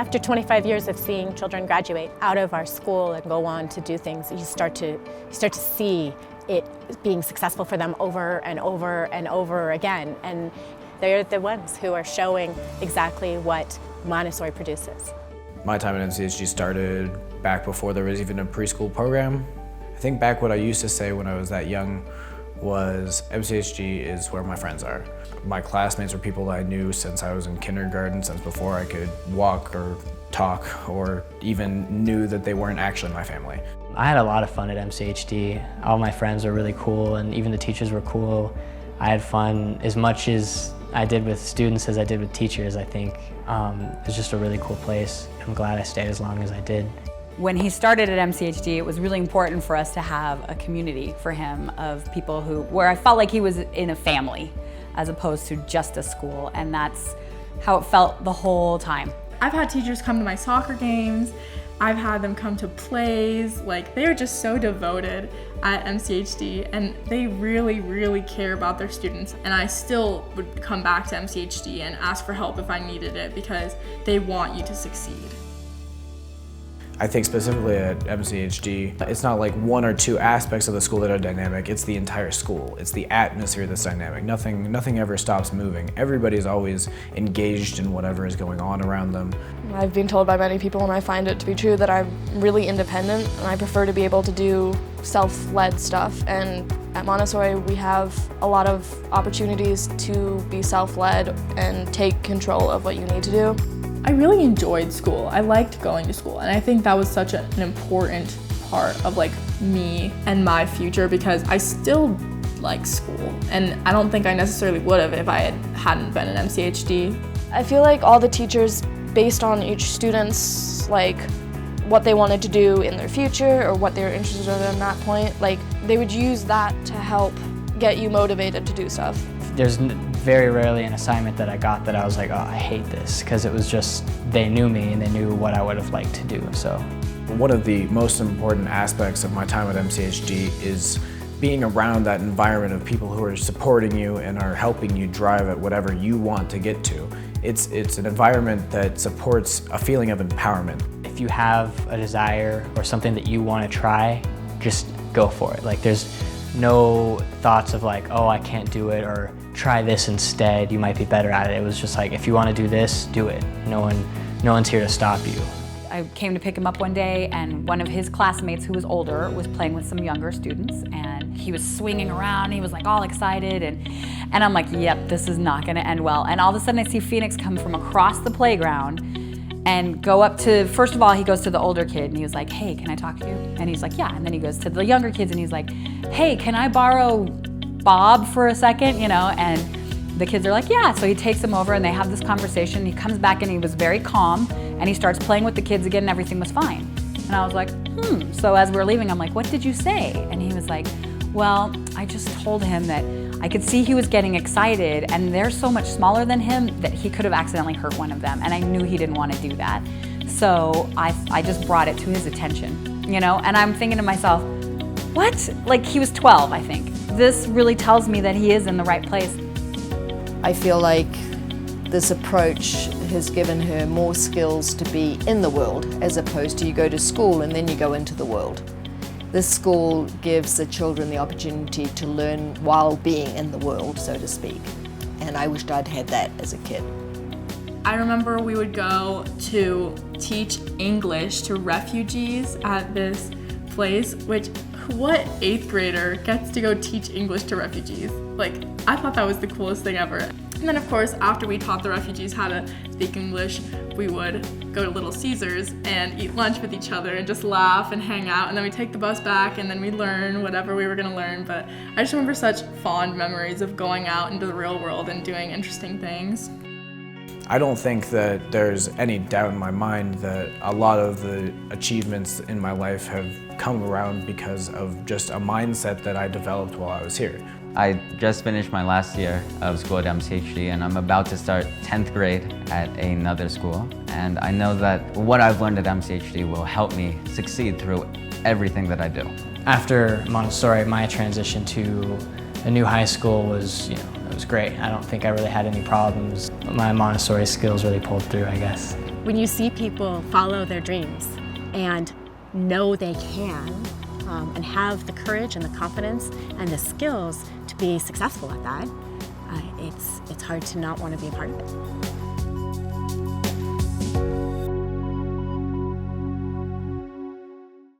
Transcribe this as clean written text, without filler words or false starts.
After 25 years of seeing children graduate out of our school and go on to do things, you start to see it being successful for them over and over and over again. And they're the ones who are showing exactly what Montessori produces. My time at MCHD started back before there was even a preschool program. I think back what I used to say when I was that young was MCHD is where my friends are. My classmates were people I knew since I was in kindergarten, since before I could walk or talk or even knew that they weren't actually my family. I had a lot of fun at MCHD. All my friends were really cool and even the teachers were cool. I had fun as much as I did with students as I did with teachers, I think. It was just a really cool place. I'm glad I stayed as long as I did. When he started at MCHD, it was really important for us to have a community for him of people where I felt like he was in a family as opposed to just a school, and that's how it felt the whole time. I've had teachers come to my soccer games, I've had them come to plays, like they're just so devoted at MCHD and they really, really care about their students, and I still would come back to MCHD and ask for help if I needed it because they want you to succeed. I think specifically at MCHD, it's not like one or two aspects of the school that are dynamic, it's the entire school. It's the atmosphere that's dynamic. Nothing ever stops moving. Everybody's always engaged in whatever is going on around them. I've been told by many people, and I find it to be true, that I'm really independent and I prefer to be able to do self-led stuff. And at Montessori, we have a lot of opportunities to be self-led and take control of what you need to do. I really enjoyed school. I liked going to school, and I think that was such an important part of like me and my future because I still like school, and I don't think I necessarily would have if I hadn't been at MCHD. I feel like all the teachers, based on each student's like what they wanted to do in their future or what they were interested in at that point, like they would use that to help get you motivated to do stuff. There's very rarely an assignment that I got that I was like, oh, I hate this, because it was just, they knew me and they knew what I would have liked to do, so. One of the most important aspects of my time at MCHD is being around that environment of people who are supporting you and are helping you drive at whatever you want to get to. It's an environment that supports a feeling of empowerment. If you have a desire or something that you want to try, just go for it. Like there's no thoughts of like, oh, I can't do it, or try this instead, you might be better at it. It was just like, if you want to do this, do it. No one's here to stop you. I came to pick him up one day, and one of his classmates who was older was playing with some younger students, and he was swinging around, he was like all excited, and I'm like, yep, this is not gonna end well. And all of a sudden I see Phoenix come from across the playground and go up to, first of all, he goes to the older kid and he was like, hey, can I talk to you? And he's like, yeah. And then he goes to the younger kids and he's like, hey, can I borrow Bob for a second, you know? And the kids are like, yeah. So he takes him over and they have this conversation. He comes back and he was very calm and he starts playing with the kids again and everything was fine. And I was like, So as we're leaving, I'm like, what did you say? And he was like, well, I just told him that I could see he was getting excited and they're so much smaller than him that he could have accidentally hurt one of them. And I knew he didn't want to do that. So I just brought it to his attention, you know? And I'm thinking to myself, what? Like he was 12, I think. This really tells me that he is in the right place. I feel like this approach has given her more skills to be in the world as opposed to you go to school and then you go into the world. This school gives the children the opportunity to learn while being in the world, so to speak. And I wished I'd had that as a kid. I remember we would go to teach English to refugees at this place, which what 8th grader gets to go teach English to refugees? Like, I thought that was the coolest thing ever. And then of course, after we taught the refugees how to speak English, we would go to Little Caesars and eat lunch with each other and just laugh and hang out, and then we'd take the bus back and then we'd learn whatever we were gonna learn. But I just remember such fond memories of going out into the real world and doing interesting things. I don't think that there's any doubt in my mind that a lot of the achievements in my life have come around because of just a mindset that I developed while I was here. I just finished my last year of school at MCHD and I'm about to start 10th grade at another school. And I know that what I've learned at MCHD will help me succeed through everything that I do. After Montessori, my transition to a new high school was, it was great. I don't think I really had any problems. My Montessori skills really pulled through, I guess. When you see people follow their dreams and know they can, and have the courage and the confidence and the skills to be successful at that, it's hard to not want to be a part of it.